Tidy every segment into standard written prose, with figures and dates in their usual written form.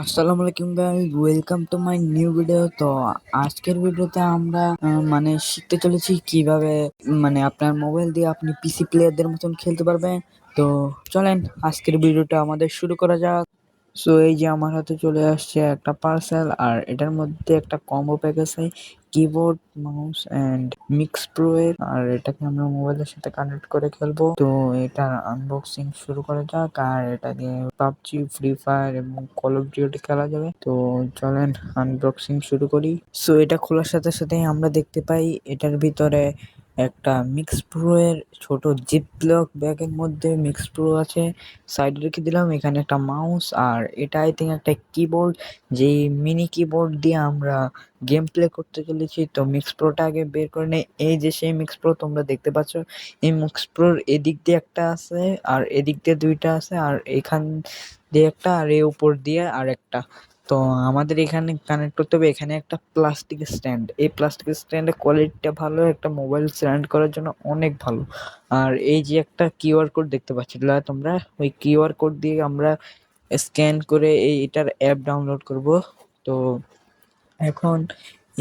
আসসালামু আলাইকুম guys, welcome to my new video. তো আজকের ভিডিওতে আমরা মানে শিখতে চলেছি কিভাবে মানে আপনার মোবাইল দিয়ে আপনি পিসি প্লেয়ারদের মতন খেলতে পারবেন। তো চলেন আজকের ভিডিওটা আমাদের শুরু করা যাক। সো এই যে আমার হাতে চলে আসছে একটা পার্সেল, আর এটার মধ্যে একটা কম্বো প্যাক আছে, keyboard, mouse and Mix Pro এর। আর এটাকে আমরা মোবাইলের সাথে কানেক্ট করে খেলবো। তো এটার আনবক্সিং শুরু করা যাক। আর এটা দিয়ে পাবজি, ফ্রি ফায়ার এবং কল অফ ডিউটি খেলা যাবে। তো চলেন আনবক্সিং শুরু করি। সো এটা খোলার সাথে সাথে আমরা দেখতে পাই এটার ভিতরে একটা মিক্স প্রো এর ছোট জিপ লক ব্যাগের মধ্যে মিক্স প্রো আছে, সাইডে রেখে দিলাম। এখানে একটা মাউস, আর এটা আই থিঙ্ক একটা কিবোর্ড, যেই মিনি কিবোর্ড দিয়ে আমরা গেম প্লে করতে চলেছি। তো মিক্স প্রোটা আগে বের করে নেই। এই যে সেই মিক্স প্রো তোমরা দেখতে পাচ্ছ, এই মিক্স প্রোর এদিক দিয়ে একটা আছে, আর এদিক দিয়ে দুইটা আছে, আর এখান দিয়ে একটা, আর এর উপর দিয়ে আর একটা। তো আমাদের এখানে কানেক্ট করতে হবে এখানে একটা প্লাস্টিক স্ট্যান্ড। এই প্লাস্টিক স্ট্যান্ডের কোয়ালিটিটা ভালো, একটা মোবাইল স্ট্যান্ড করার জন্য অনেক ভালো। আর এই যে একটা কিউআর কোড দেখতে পাচ্ছ তোমরা, ওই কিউআর কোড দিয়ে আমরা স্ক্যান করে এটার অ্যাপ ডাউনলোড করব। তো এখন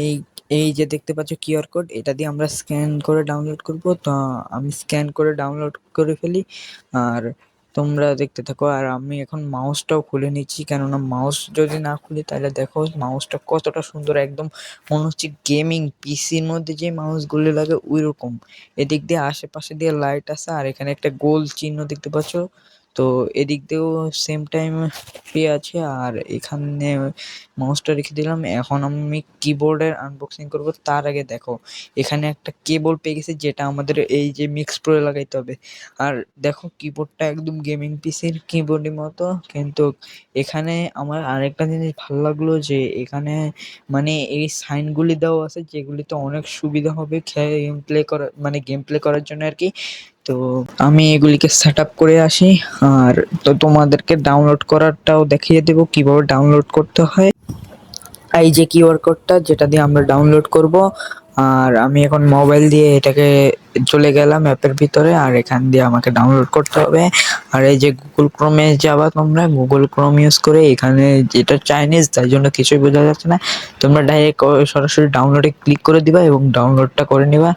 এই এই যে দেখতে পাচ্ছ কিউআর কোড, এটা দিয়ে আমরা স্ক্যান করে ডাউনলোড করব। তো আমি স্ক্যান করে ডাউনলোড করে ফেলি, আর তোমরা দেখতে থাকো। আর আমি এখন মাউসটাও খুলে নিচ্ছি, কেননা মাউস যদি না খুলি তাহলে দেখো মাউসটা কতটা সুন্দর, একদম মনে হচ্ছে গেমিং পিসির মধ্যে যে মাউসগুলো লাগে ওই রকম। এদিক দিয়ে আশেপাশে দিয়ে লাইট আছে, আর এখানে একটা গোল চিহ্ন দেখতে পাচ্ছ। তো এদিক দিয়েও সেম টাইম পেয়ে আছে, আর এখানে মাউসটা রেখে দিলাম। এখন আমি কিবোর্ডের আনবক্সিং করব। তার আগে দেখো এখানে একটা কেবল পেয়ে গেছি, যেটা আমাদের এই যে মিক্স প্রো লাগাইতে হবে। আর দেখো কিবোর্ডটা একদম গেমিং পিসির কিবোর্ডের মতো, কিন্তু এখানে আমার আরেকটা জিনিস ভালো লাগলো যে এখানে মানে এই সাইনগুলি দেওয়া আছে, যেগুলিতে অনেক সুবিধা হবে গেম প্লে করা, মানে গেম প্লে করার জন্য আর কি। তো আমি এগুলিকে সেট আপ করে আসি, আর তো তোমাদেরকে ডাউনলোড করারটাও দেখিয়ে দেবো কিভাবে ডাউনলোড করতে হয়। এই যে কিউআর কোডটা যেটা দিয়ে আমরা ডাউনলোড করব। আর আমি এখন মোবাইল দিয়ে এটাকে চলে গেলাম অ্যাপের ভিতরে, আর এখান দিয়ে আমাকে ডাউনলোড করতে হবে। আর এই যে গুগল ক্রোমে যাবা, তোমরা গুগল ক্রোম ইউজ করে, এখানে যেটা চাইনিজ তাই জন্য কিছুই বোঝা যাচ্ছে না, তোমরা ডাইরেক্ট সরাসরি ডাউনলোডে ক্লিক করে দিবা এবং ডাউনলোডটা করে নিবা।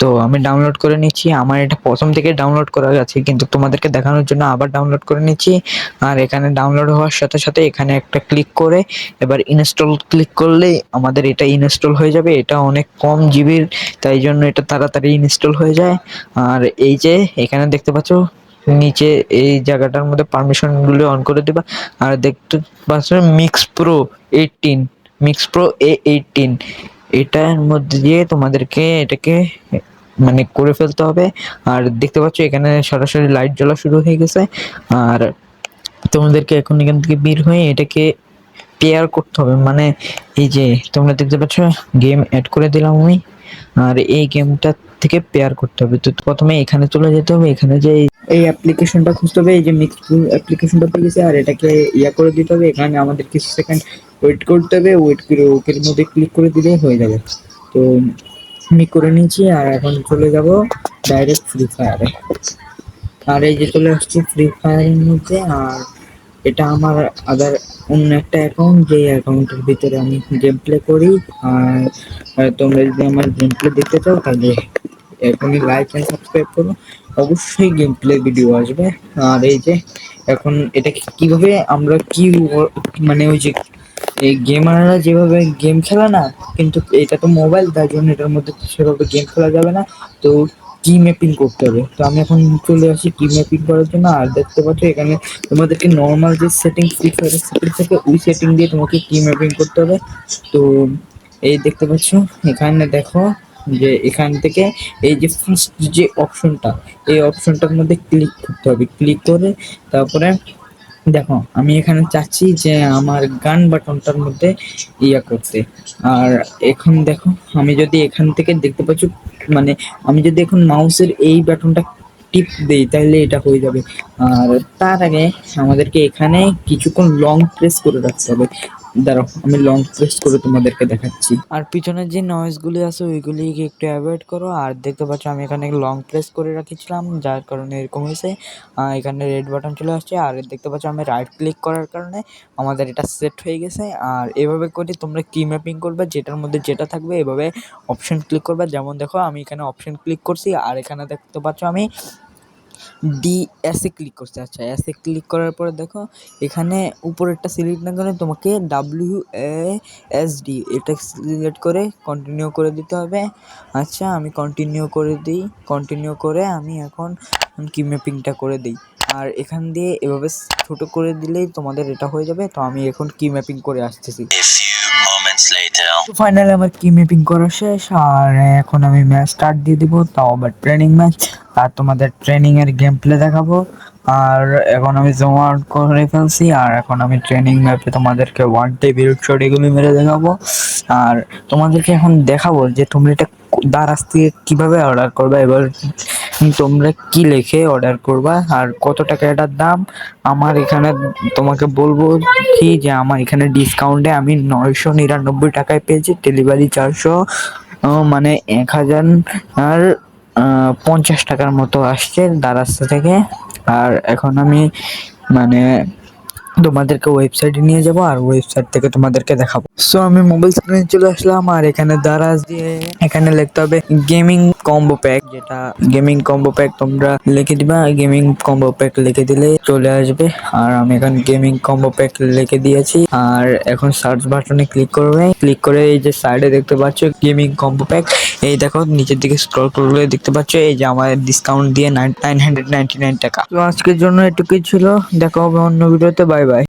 তো আমি ডাউনলোড করে নিচ্ছি, আমার এটা প্রথম থেকে ডাউনলোড করা আছে, কিন্তু তোমাদেরকে দেখানোর জন্য আবার ডাউনলোড করে নিচ্ছি। আর এখানে ডাউনলোড হওয়ার সাথে সাথে এখানে একটা ক্লিক করে এবার ইনস্টল ক্লিক করলেই আমাদের এটা ইনস্টল হয়ে যাবে। এটা অনেক কম জিবির, তাই জন্য এটা তাড়াতাড়ি ইনস্টল হয়ে যায়। আর এই যে এখানে দেখতে পাচ্ছ নিচে এই জায়গাটার মধ্যে পারমিশনগুলো অন করে দিবা। আর দেখতে পাচ্ছ mix pro 18, mix pro A18, এটার মধ্যে দিয়ে তোমাদেরকে এটাকে মানে করে ফেলতে হবে। আর দেখতে পাচ্ছ এখানে সরাসরি লাইট জ্বলা শুরু হয়ে গেছে। আর তোমাদেরকে এখন এখান থেকে বের হয়ে এটাকে পেয়ার করতে হবে, মানে এই যে তোমরা দেখতে পাচ্ছ গেম অ্যাড করে দিলাম আমি, আর এই গেমটা থেকে পেয়ার করতে হবে। তো প্রথমে এখানে চলে যেতে হবে, এখানে যে এই অ্যাপ্লিকেশনটা খুঁজতে হবে, এই যে মিক্স অ্যাপ্লিকেশনটা পেয়ে গেছে, আর এটাকে ইয়া করে দিতে হবে। এখানে আমাদের কিছু সেকেন্ড ওয়েট করতে হবে, ওয়েট করে ওকের মধ্যে ক্লিক করে দিলে হয়ে যাবে। তো আমি করে নিয়েছি, আর এখন চলে যাব ডাইরেক্ট ফ্রি ফায়ারে। আর এই যে চলে আসছি ফ্রি ফায়ারের মধ্যে। আর এটা আমার আদার অন্য একটা অ্যাকাউন্ট, যে অ্যাকাউন্টের ভিতরে আমি গেম প্লে করি। আর তোমরা যদি আমার গেম প্লে দেখতে চাও তাহলে এখনই লাইক এন্ড সাবস্ক্রাইব করো, অবশ্যই গেম প্লে ভিডিও আসবে। আর এই যে এখন এটা কিভাবে আমরা কি মানে ওই যে এই গেমাররা যেভাবে গেম খেলে না, কিন্তু এটা তো মোবাইল, তাই জন্য এটার মধ্যে সেভাবে গেম খেলা যাবে না। তো কি ম্যাপিং করতে হবে। তো আমি এখন চলে আসি কি ম্যাপিং করার জন্য। আর দেখতে পাচ্ছ এখানে তোমাদেরকে নর্মাল যে সেটিং সেটিং থেকে ওই সেটিং দিয়ে তোমাকে কি ম্যাপিং করতে হবে। তো এই দেখতে পাচ্ছ এখানে দেখো যে এখান থেকে এই যে ফার্স্ট যে অপশনটা, এই অপশনটার মধ্যে ক্লিক করতে হবে। ক্লিক করে তারপরে দেখো আমি এখানে চাচ্ছি যে আমার গান বাটনটার মধ্যে ইয়া করতে। আর এখন দেখো আমি যদি এখান থেকে দেখতে পাচ্ছ, মানে আমি যদি এখন মাউসের এই বাটনটা টিপ দেই তাহলে এটা হয়ে যাবে। আর তার আগে আমাদেরকে এখানে কিছুক্ষণ লং প্রেস করে রাখতে হবে। দাঁড়াও আমি লং প্রেস করে তোমাদেরকে দেখাচ্ছি। আর পিছনের যে নয়েজ গুলি আছে ওইগুলি একটু অ্যাভয়েড করো। আর দেখতে পাচ্ছ আমি এখানে লং প্রেস করে রাখছিলাম, যার কারণে এরকম হয়েছে। এখানে রেড বাটন চলে আসছে। আর দেখতে পাচ্ছ আমি রাইট ক্লিক করার কারণে আমাদের এটা সেট হয়ে গেছে। আর এভাবে করে তোমরা কি ম্যাপিং করবে, যেটার মধ্যে যেটা থাকবে এভাবে অপশন ক্লিক করবে। যেমন দেখো আমি এখানে অপশন ক্লিক করছি, আর এখানে দেখতে পাচ্ছ আমি এসে ক্লিক করছি। আচ্ছা, এসে ক্লিক করার পরে দেখো এখানে উপরেরটা সিলেক্ট না করে তোমাকে WASD এটা সিলেক্ট করে কন্টিনিউ করে দিতে হবে। আচ্ছা, আমি কন্টিনিউ করে দিই। কন্টিনিউ করে আমি এখন কি ম্যাপিংটা করে দিই। আর এখান দিয়ে এভাবে ছোট করে দিলেই তোমাদের এটা হয়ে যাবে। তো আমি এখন কি ম্যাপিং করে আসতেছি। তো ফাইনালি আমার কি ম্যাপিং করা শেষ। আর এখন আমি ম্যাচ স্টার্ট দিয়ে দিব, তাও আবার ট্রেনিং ম্যাচ। আর তোমাদের ট্রেনিং এর গেম প্লে দেখাবো। আর এখন আমি জুম আউট করে ফেলছি। আর এখন আমি ট্রেনিং ম্যাপে তোমাদেরকে ওয়ান টেবিল শট এগুলি মেরে দেখাবো। আর তোমাদেরকে এখন দেখাবো যে তোমরা এটা দারাজ থেকে কিভাবে অর্ডার করবা। এবার তোমরা কি লিখে অর্ডার করবা আর কত টাকা এটার দাম। আমার এখানে তোমাকে বলবো কি যে আমার এখানে ডিসকাউন্টে আমি 999 টাকায় পেয়েছি। ডেলিভারি 400 মানে 1050 টাকার মতো আসছে দারাজ থেকে। আর এখন আমি মানে তোমাদেরকে ওয়েবসাইটে নিয়ে যাব আর ওয়েবসাইট থেকে তোমাদেরকে দেখাবো। সো আমি মোবাইল স্ক্রিনে চলে আসলাম। আর এখানে দারাজ দিয়ে এখানে লিখতে হবে গেমিং কম্বো প্যাক, যেটা গেমিং কম্বো প্যাক তোমরা লিখে দিবা। গেমিং কম্বো প্যাক লিখে দিলে চলে আসবে। আর আমি এখন গেমিং কম্বো প্যাক লিখে দিয়েছি। আর এখন সার্চ বাটনে ক্লিক করবে। ক্লিক করে এই যে সাইডে দেখতে পাচ্ছ গেমিং কম্বো প্যাক, এই দেখো নিচের দিকে স্ক্রল করলে দেখতে পাচ্ছ এই যে আমাদের ডিসকাউন্ট দিয়ে 999 টাকা। তো আজকের জন্য এটুকুই ছিল। দেখা হবে অন্য ভিডিওতে। Bye bye.